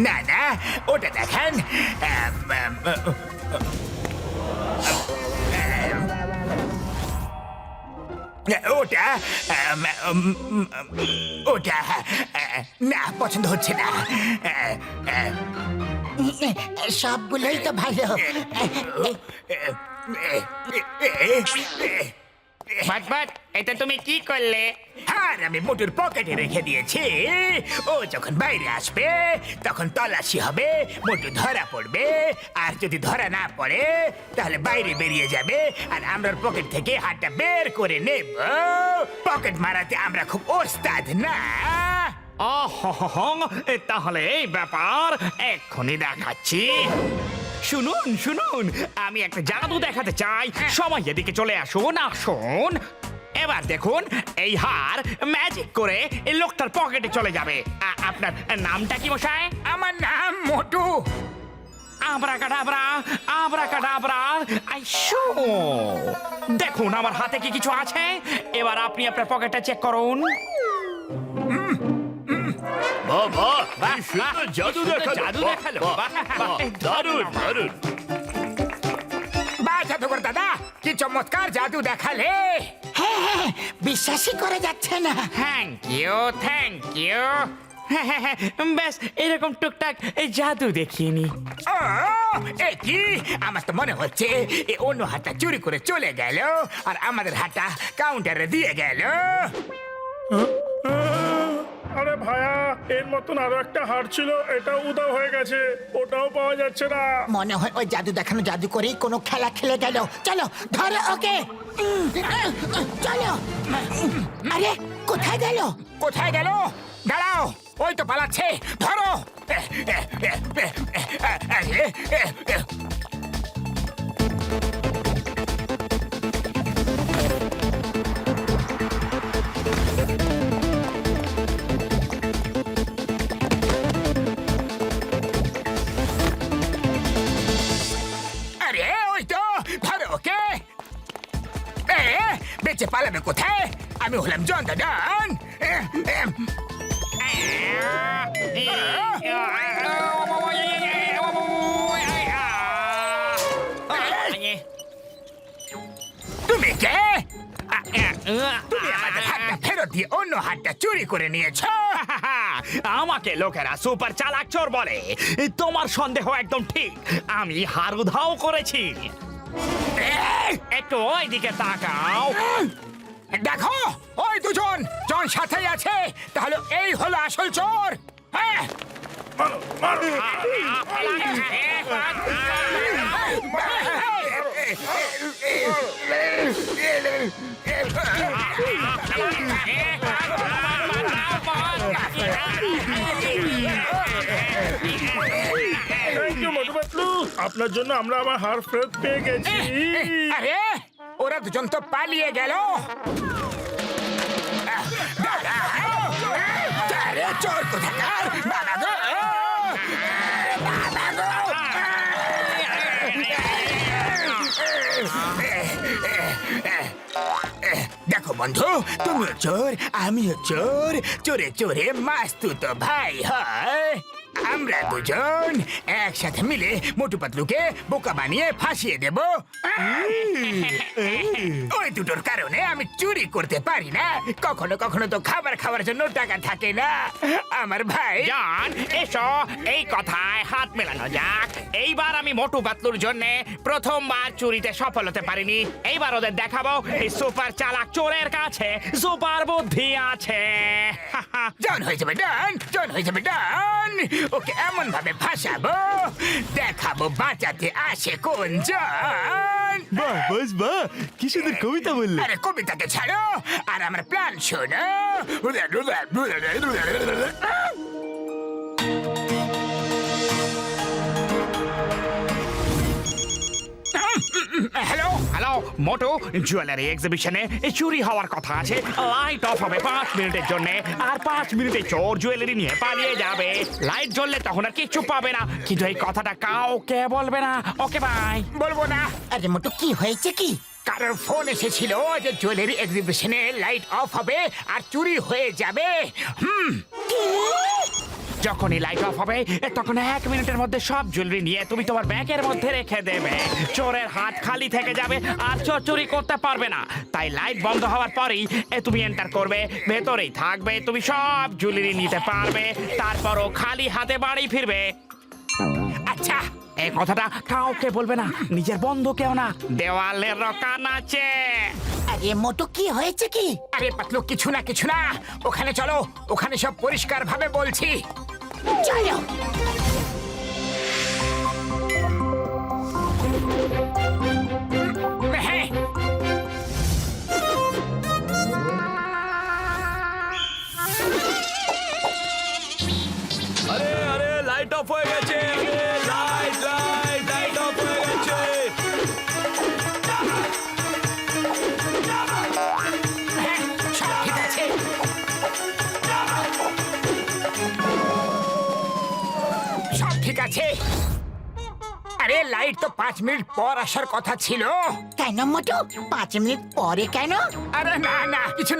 না না, ওটা দেখেন। ওটা ওটা না, পছন্দ হচ্ছে না। সবগুলোই তো ভালো। বাট এটা তুমি কি করলে? আর আমি মোটুর পকেটে রেখে দিয়েছি। ও যখন বাইরে আসবে তখন তল্লাশি হবে, মোটু ধরা পড়বে। আর যদি ধরা না পড়ে তাহলে বাইরে বেরিয়ে যাবে, আর আমরা ওর পকেট থেকে হাতটা বের করে নেব। পকেট মারাতে আমরা খুব ওস্তাদ না। তাহলে এই ব্যাপার এক্ষুনি দেখাচ্ছি। শুনুন শুনুন, আমি একটা জাদু দেখাতে চাই। সবাই এদিকে চলে আসুন আসুন। এবার দেখুন, এই হার ম্যাজিক করে এই লোকটার পকেটে চলে যাবে। আপনার নামটা কি মশাই? আমার নাম মোটু। আবরাকাডাবরা আবরাকাডাবরা আইশো। দেখুন আমার হাতে কি কিছু আছে। এবার আপনি আপনার পকেটটা চেক করুন। বাহ, কি সুন্দর জাদু দেখালো। জাদু দেখালো। দারুণ দারুণ। বা জাদুকর দাদা, কি চমৎকার জাদু দেখালে। হ্যাঁ, বিশ্বাসই করা যাচ্ছে না। Thank you thank you. ব্যাস এরকম টুকটাক এই জাদু দেখিনি। ও, এ কি, আমার তো মনে হচ্ছে এ অন্য হাতটা চুরি করে চলে গেল আর আমাদের হাতটা কাউন্টারে দিয়ে গেল। আরে ভায়া, এর মতন আরো একটা হার ছিল, এটা উধাও হয়ে গেছে, ওটাও পাওয়া যাচ্ছে না। মনে হয় ওই জাদু দেখানো জাদু করেই কোনো খেলা খেলে গেল। চলো ধরো ওকে। চলো। আরে কোথায় গেল? কোথায় গেল? দাঁড়াও, ওই তো পালাচ্ছে, ধরো। আরে ওই তো, ধরো ওকে। বেঁচে পালাবে কোথায়? আমি হলাম জন দাদান। তুমি কে? তুমি আমাদের হাতটা ফেরত দিয়ে অন্য হাতটা চুরি করে নিয়েছ। আমাকে লোকেরা সুপার চালাক চোর বলে। তোমার সন্দেহ একদম ঠিক। আমি হার উধাও করেছি। একটু ওইদিকে তাকাও। দেখো, ওই দুজন জন সাথেই আছে। তাহলে এই হলো আসল চোর। হ্যাঁ, মারো, মারো। Thank you, Motu Patlu. আপনার জন্য আমরা আমার হার ফেরত পেয়ে গেছি। আরে ওরা দুজন তো পালিয়ে গেল। আরে চোর কোথাকার, বাবা গো, বাবা গো। দেখো বন্ধু, তুমিও চোর, আমিও চোর। চোরে চোরে মাস্তুতো ভাই হয়। আমরা দুজন একসাথে মিলে মোটু পাতলুকে বোকা বানিয়ে ফাঁসিয়ে দেব। ওই দুটোর কারণে আমি চুরি করতে পারি না। কখনো কখনো তো খাবার খাওয়ার জন্য টাকা থাকে না আমার ভাই। জান, এসো এই কথায় হাত মেলানো যাক। এইবার আমি মোটু পাতলুর জন্য প্রথমবার চুরিতে সফল হতে পারিনি। এইবার ওদের দেখাবো এই সুপার চালাক চোরের কাছে সুপার বুদ্ধি আছে। জন হয়ে যাবে ডান, জন হয়ে যাবে ডান। ওকে এমন ভাবে ফাঁসাবো, দেখাবো বাঁচাতে আসে কোন জন। বাহ বাস বাহ, কি সুন্দর কবিতা বললে। আরে কবিতাকে ছাড়ো আর আমার প্ল্যান শোনো। হ্যালো হ্যালো মোটু, জুয়েলারি এক্সিবিশনে চুরি হওয়ার কথা আছে। লাইট অফ হবে 5 মিনিটের জন্য, আর 5 মিনিটে চোর জুয়েলারি নিয়ে পালিয়ে যাবে। লাইট জ্বললে তখন আর কিচ্ছু পাবে না, কিন্তু এই কথাটা কাউকে বলবে না। Okay bye. বলবো না। আরে মোটু, কি হয়েছে কি? কারোর ফোন এসেছিল যে জুয়েলারি এক্সিবিশনে লাইট অফ হবে আর চুরি হয়ে যাবে। যখনই লাইট অফ হবে তখন 1 মিনিটের মধ্যে সব জুয়েলারি নিয়ে তুমি তোমার ব্যাগের মধ্যে রেখে দেবে। চোরের হাত খালি থেকে যাবে আর চোর চুরি করতে পারবে না। তাই লাইট বন্ধ হওয়ার পরেই তুমি এন্টার করবে, ভেতরেই থাকবে, তুমি সব জুয়েলারি নিতে পারবে, তারপরও খালি হাতে বাড়ি ফিরবে। আচ্ছা, এই কথাটা কাউকে বলবে না, নিজের বন্ধুকেও না। দেওয়ালের রকান আছে। আরে মোটু কি হয়েছে কি? আরে পাতলু, কিছু না, ওখানে চলো, ওখানে সব পরিষ্কার ভাবে বলছি। চলো। হ্যাঁ, আরে আরে লাইট অফ হয়ে গেছে, লাইট লাইট লাইট অফ হয়ে গেছে। হ্যাঁ, সব ঠিক আছে। সব ঠিক আছে। আরে লাইট তো 5 মিনিট পর আসার কথা ছিল। কেন মোটু 5 মিনিট পরে কেন? আরে না, কিছু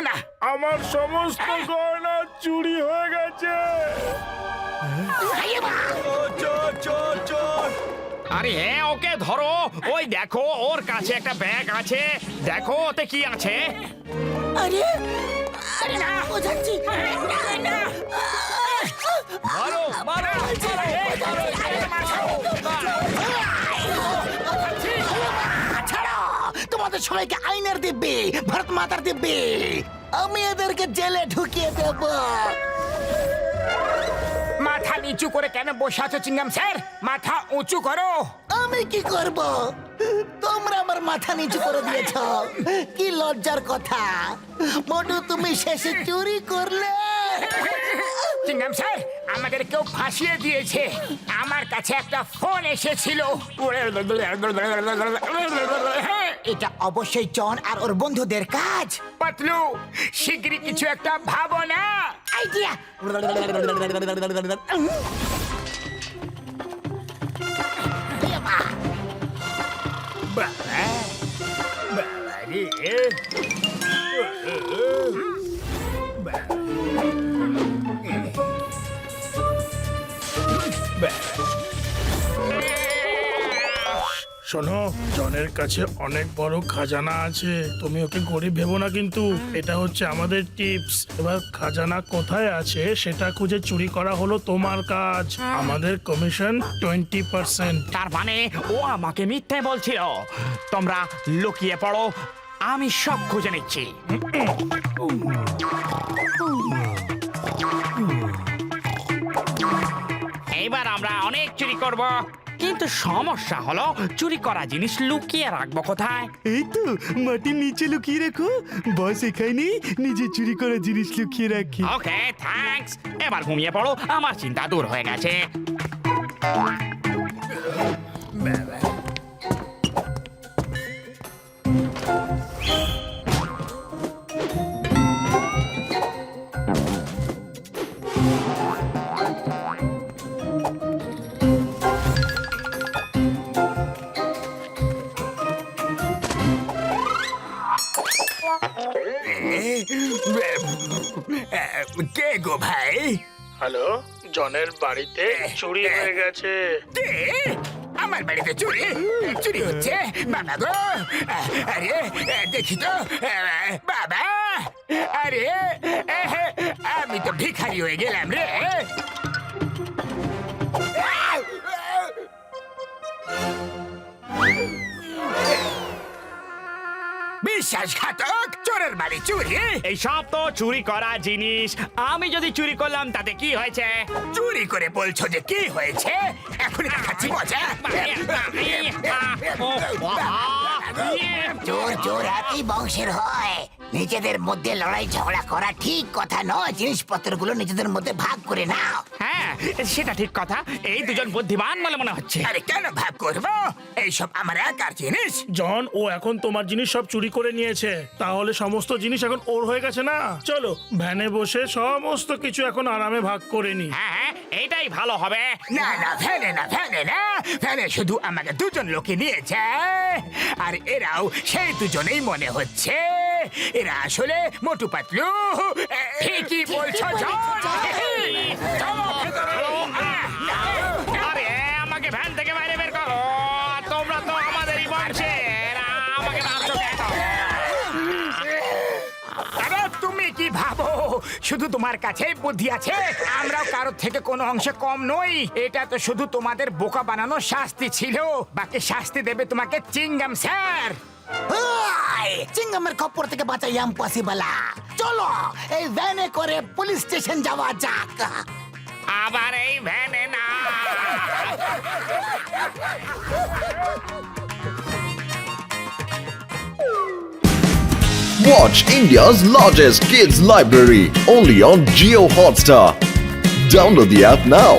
না। আমার সমস্ত গয়না চুরি হয়ে গেছে। চোর চোর চোর। আরে হ্যাঁ, ওকে ধরো। ওই দেখো, ওর কাছে একটা ব্যাগ আছে, দেখো ওতে কি আছে। আরে আরে না, বোঝাচ্ছি। না। মারো মারো ছাড়ো, তোমাদের সবাইকে আইনের দিব্যি, ভারত মাতার দিব্যি। আমি এদেরকে জেলে ঢুকিয়ে দেব। মাথা নিচু করে কেন বসে আছো চিংগাম স্যার? মাথা উঁচু করো। আমি কি করব? তোমরা আমার মাথা নিচু করে দিয়েছ। কি লজ্জার কথা। মোটু, তুমি শেষে চুরি করলে। চিংগাম স্যার, আমাদের কেউ ফাঁসিয়ে দিয়েছে। আমার কাছে একটা ফোন এসেছিল। এটা অবশ্যই জন আর ওর বন্ধুদের কাজ। পাতলু, শিগগিরই কিছু একটা ভাবো না। আইডিয়া। শোনো, জনের কাছে অনেক বড় খাজানা আছে। তুমি ওকে গরিব ভেবো না, কিন্তু এটা হচ্ছে আমাদের টিপস। এবার খাজানা কোথায় আছে সেটা খুঁজে চুরি করা হলো তোমার কাজ। আমাদের কমিশন 20%। তার মানে ও আমাকে মিথ্যে বলছিল। তোমরা লুকিয়ে পড়ো, আমি সব খুঁজে নিচ্ছি। এইবার আমরা অনেক চুরি করব, কিন্তু সমস্যা হলো চুরি করা জিনিস লুকিয়ে রাখবো কোথায়? এই তো মাটির নিচে লুকিয়ে রাখো। বস এখানে নিজে চুরি করা জিনিস লুকিয়ে রাখে। ওকে, থ্যাঙ্কস। এবার ঘুমিয়ে পড়ো, আমার চিন্তা দূর হয়ে গেছে। কে গো ভাই? হ্যালো, জনের বাড়িতে চুরি হয়ে গেছে। কে? আমার বাড়িতে চুরি? চুরি হচ্ছে? বাবা গো, আরে দেখি তো। বাবা, আরে আমি তো ভিখারি হয়ে গেলাম রে। বিশ্বাসঘাতক, চোরের বাড়ি চুরি। এই সব তো চুরি করা জিনিস। আমি যদি চুরি করলাম তাতে কি হয়েছে? চুরি করে বলছো যে কি হয়েছে? এখনই দেখাচ্ছি মজা। চোর চোর একই বংশের হয়। নিজেদের মধ্যে লড়াই ঝগড়া করা ঠিক কথা নয়। জিনিসপত্রগুলো নিজেদের মধ্যে ভাগ করে নাও। হ্যাঁ, সেটা ঠিক কথা। এই দুজন বুদ্ধিমান বলে মনে হচ্ছে। আরে কেন ভাগ করবো? এইসব আমার একার জিনিস। জন, ও এখন তোমার জিনিস সব চুরি করে নিয়েছে। তাহলে সমস্ত জিনিস এখন ওর হয়ে গেছে না? চলো ভ্যানে বসে সমস্ত কিছু এখন আরামে ভাগ করে নি। হ্যাঁ, এইটাই ভালো হবে। না, ফ্যানে শুধু আমাকে দুজন লোকে নিয়েছে। আর এরাও সেই দুজনেই মনে হচ্ছে। এরা আসলে মোটু পাতলু। ঠিকই বলছো, চলো। শুধু তোমার কাছেই বুদ্ধি আছে? আমরাও কারোর থেকে কোনো অংশে কম নই। এটা তো শুধু তোমাদের বোকা বানানোর শাস্তি ছিল। বাকি শাস্তি দেবে তোমাকে চিংগাম স্যার। চিংগামের খপ্পর থেকে বাঁচা ইম্পসিবল। চলো এই ভ্যানে করে পুলিশ স্টেশন যাওয়া যাক। আবার এই ভ্যানে না। Watch India's largest kids library only on Geo Hotstar. Download the app now.